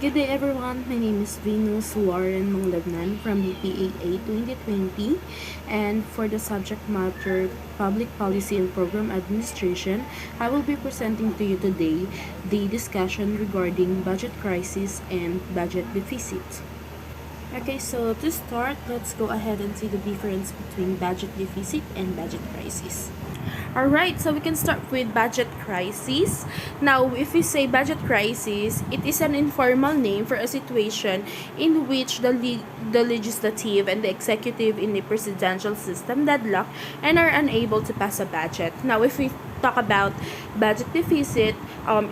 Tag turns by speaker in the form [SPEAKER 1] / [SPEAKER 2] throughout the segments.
[SPEAKER 1] Good day everyone, my name is Venus Lauren Manglagnan from BPAA 2020, and for the subject matter Public Policy and Program Administration, I will be presenting to you today the discussion regarding budget crisis and budget deficit. Okay, so to start, let's go ahead and see the difference between budget deficit and budget crisis. Alright, so we can start with budget crisis. Now, if we say budget crisis, it is an informal name for a situation in which the legislative and the executive in the presidential system deadlock and are unable to pass a budget. Now, if we talk about budget deficit,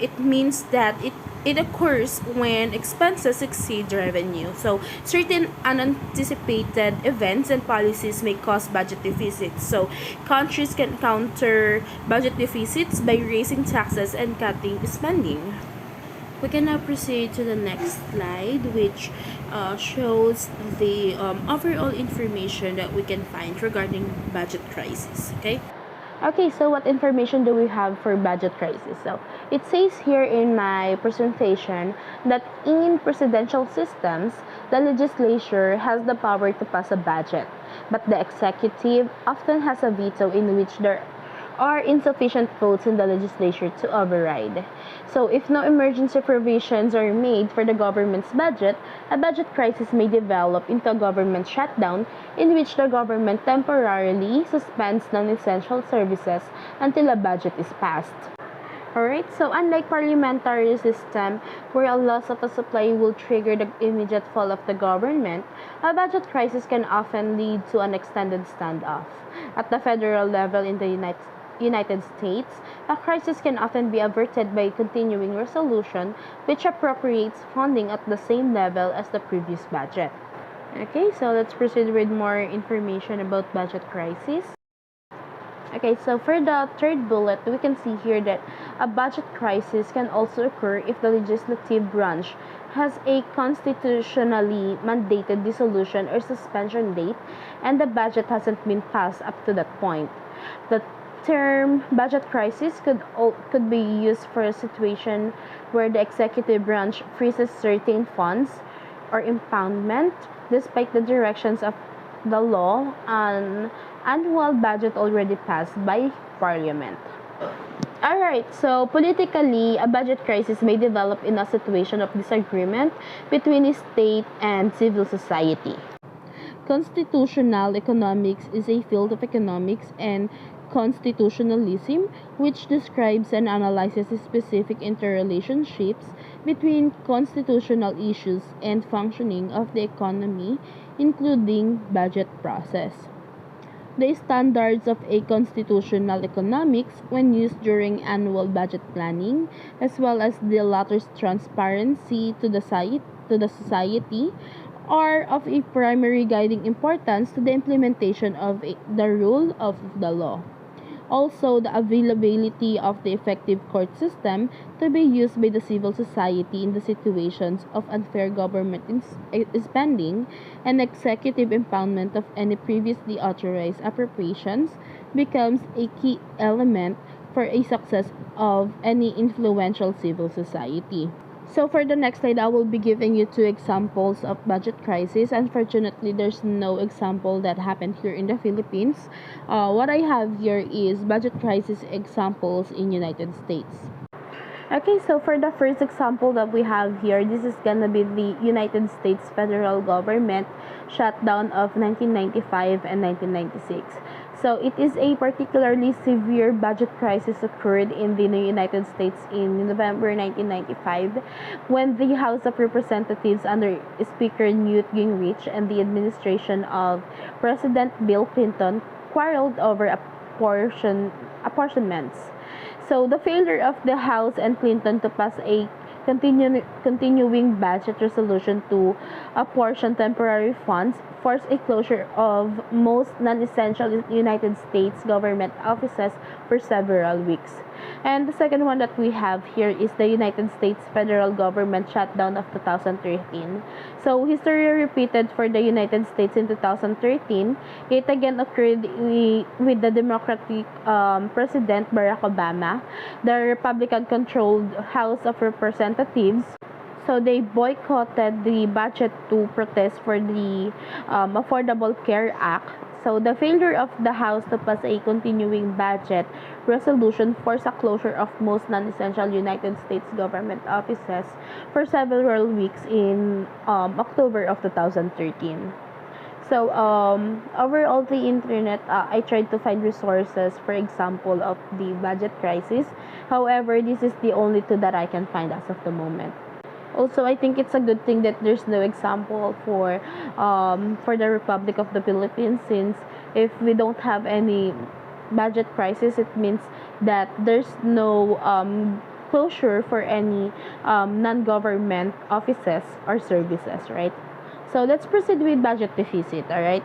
[SPEAKER 1] it means that it occurs when expenses exceed revenue. So, certain unanticipated events and policies may cause budget deficits. So, countries can counter budget deficits by raising taxes and cutting spending. We can now proceed to the next slide, which shows the overall information that we can find regarding budget crisis. Okay, so what information do we have for budget crisis? So, it says here in my presentation that in presidential systems, the legislature has the power to pass a budget, but the executive often has a veto in which there are insufficient votes in the legislature to override. So, if no emergency provisions are made for the government's budget, a budget crisis may develop into a government shutdown in which the government temporarily suspends non-essential services until a budget is passed. Alright, so unlike parliamentary system where a loss of a supply will trigger the immediate fall of the government, a budget crisis can often lead to an extended standoff. At the federal level in the United States, a crisis can often be averted by continuing resolution which appropriates funding at the same level as the previous budget. Okay, so let's proceed with more information about budget crisis. Okay, so for the third bullet, we can see here that a budget crisis can also occur if the legislative branch has a constitutionally mandated dissolution or suspension date and the budget hasn't been passed up to that point. The term budget crisis could be used for a situation where the executive branch freezes certain funds or impoundment despite the directions of the law and annual budget already passed by Parliament. Alright, so politically, a budget crisis may develop in a situation of disagreement between a state and civil society. Constitutional economics is a field of economics and constitutionalism, which describes and analyzes specific interrelationships between constitutional issues and functioning of the economy, including budget process. The standards of a constitutional economics when used during annual budget planning, as well as the latter's transparency to the society, are of a primary guiding importance to the implementation of the rule of the law. Also, the availability of the effective court system to be used by the civil society in the situations of unfair government spending and executive impoundment of any previously authorized appropriations becomes a key element for a success of any influential civil society. So for the next slide, I will be giving you two examples of budget crisis. Unfortunately, there's no example that happened here in the Philippines. What I have here is budget crisis examples in United States. Okay, so for the first example that we have here, this is gonna be the United States federal government shutdown of 1995 and 1996. So it is a particularly severe budget crisis occurred in the United States in November 1995 when the House of Representatives under Speaker Newt Gingrich and the administration of President Bill Clinton quarreled over apportionments. So the failure of the House and Clinton to pass a continuing budget resolution to apportion temporary funds forced a closure of most non-essential United States government offices for several weeks. And the second one that we have here is the United States federal government shutdown of 2013. So history repeated for the United States in 2013. It again occurred with the Democratic President Barack Obama. The Republican-controlled House of Representatives So they boycotted the budget to protest for the Affordable Care Act. So the failure of the House to pass a continuing budget resolution forced a closure of most non-essential United States government offices for several weeks in October of 2013. So overall the internet, I tried to find resources, for example, of the budget crisis. However, this is the only two that I can find as of the moment. Also, I think it's a good thing that there's no example for the Republic of the Philippines, since if we don't have any budget crisis, it means that there's no closure for any non-government offices or services, right? So let's proceed with budget deficit, all right?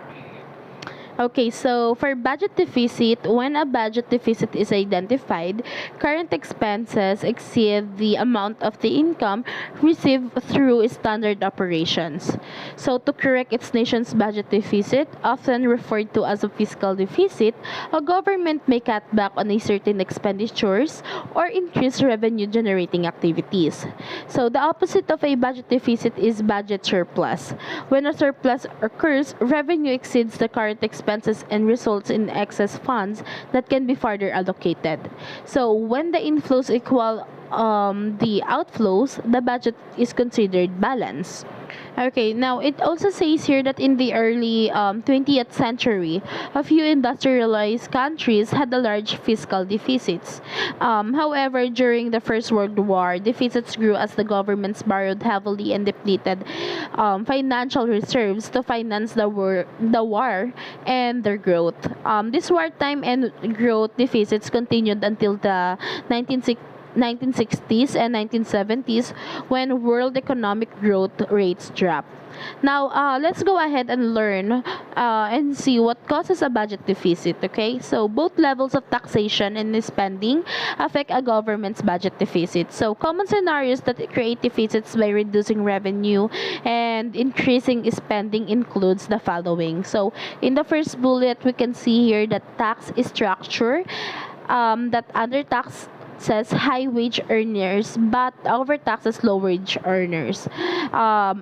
[SPEAKER 1] Okay, so for budget deficit, when a budget deficit is identified, current expenses exceed the amount of the income received through standard operations. So to correct its nation's budget deficit, often referred to as a fiscal deficit, a government may cut back on a certain expenditures or increase revenue generating activities. So the opposite of a budget deficit is budget surplus. When a surplus occurs, revenue exceeds the current expenses and results in excess funds that can be further allocated. So when the inflows equal the outflows, the budget is considered balanced. Okay, now it also says here that in the early 20th century, a few industrialized countries had a large fiscal deficits. However, during the First World War, deficits grew as the governments borrowed heavily and depleted financial reserves to finance the war and their growth. This wartime and growth deficits continued until the 1960s and 1970s, when world economic growth rates dropped. Now, let's go ahead and learn and see what causes a budget deficit, okay? So, both levels of taxation and spending affect a government's budget deficit. So, common scenarios that create deficits by reducing revenue and increasing spending includes the following. So, in the first bullet, we can see here that tax structure, that under tax says high wage earners but overtaxes low wage earners.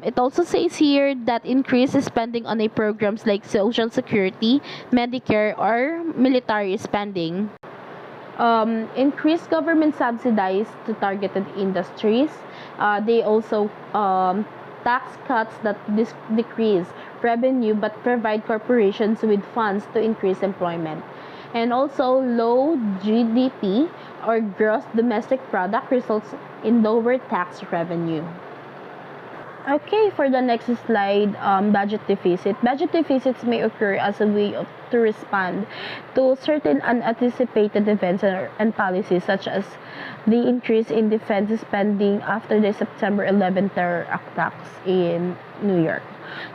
[SPEAKER 1] It also says here that increased spending on a programs like Social Security, Medicare, or military spending. Increased government subsidies to targeted industries. They also tax cuts that decrease revenue but provide corporations with funds to increase employment. And also low GDP or gross domestic product results in lower tax revenue. Okay, for the next slide, budget deficit. Budget deficits may occur as a way to respond to certain unanticipated events and policies, such as the increase in defense spending after the September 11th terror attacks in New York.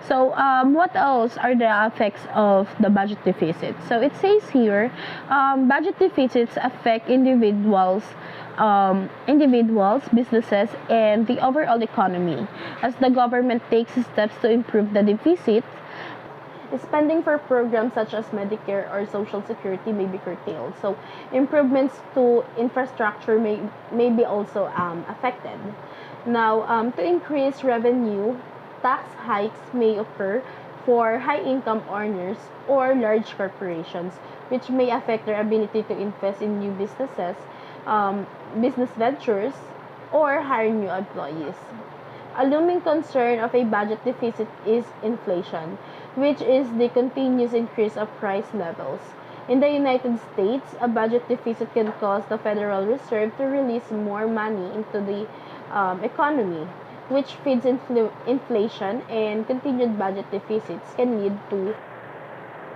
[SPEAKER 1] So, what else are the effects of the budget deficit? So, it says here, budget deficits affect individuals, businesses, and the overall economy. As the government takes steps to improve the deficit, spending for programs such as Medicare or Social Security may be curtailed. So, improvements to infrastructure may be also affected. Now, to increase revenue, tax hikes may occur for high-income earners or large corporations, which may affect their ability to invest in new businesses, business ventures, or hire new employees. A looming concern of a budget deficit is inflation, which is the continuous increase of price levels. In the United States, a budget deficit can cause the Federal Reserve to release more money into the economy, which feeds inflation, and continued budget deficits can lead to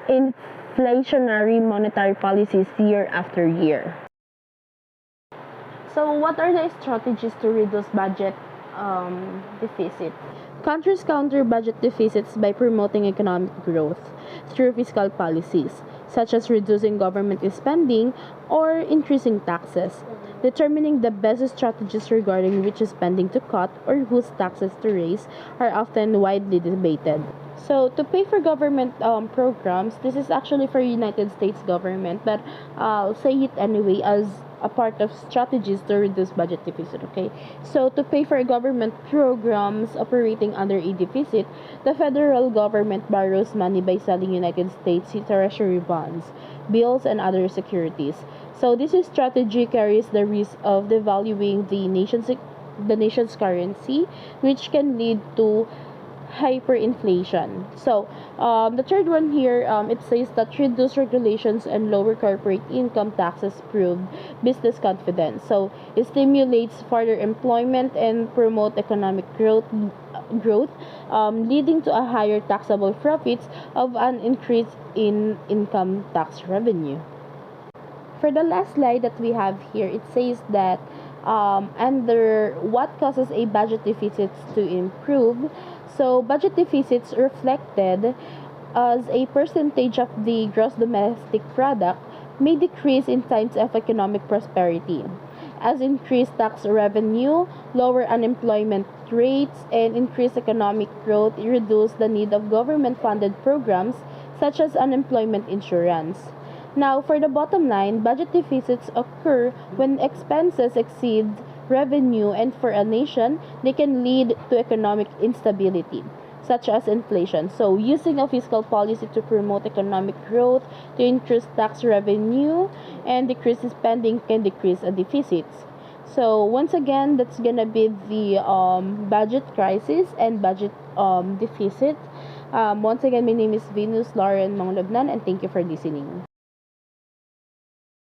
[SPEAKER 1] inflationary monetary policies year after year. So, what are the strategies to reduce budget deficit? Countries counter budget deficits by promoting economic growth through fiscal policies, such as reducing government spending or increasing taxes. Determining the best strategies regarding which spending to cut or whose taxes to raise are often widely debated. So, to pay for government programs, this is actually for United States government, but I'll say it anyway, as a part of strategies to reduce budget deficit. Okay, so to pay for government programs operating under a deficit, the federal government borrows money by selling United States Treasury bonds, bills, and other securities. So this strategy carries the risk of devaluing the nation's currency, which can lead to hyperinflation. So, the third one here, it says that reduce regulations and lower corporate income taxes improve business confidence. So, it stimulates further employment and promote economic growth, leading to a higher taxable profits of an increase in income tax revenue. For the last slide that we have here, it says that under what causes a budget deficit to improve. So budget deficits reflected as a percentage of the gross domestic product may decrease in times of economic prosperity, as increased tax revenue, lower unemployment rates, and increased economic growth reduce the need of government-funded programs such as unemployment insurance. Now, for the bottom line, budget deficits occur when expenses exceed revenue, and for a nation, they can lead to economic instability, such as inflation. So, using a fiscal policy to promote economic growth, to increase tax revenue, and decrease spending can decrease a deficits. So, once again, that's gonna be the budget crisis and budget deficit. Once again, my name is Venus Lauren Manglobnan, and thank you for listening.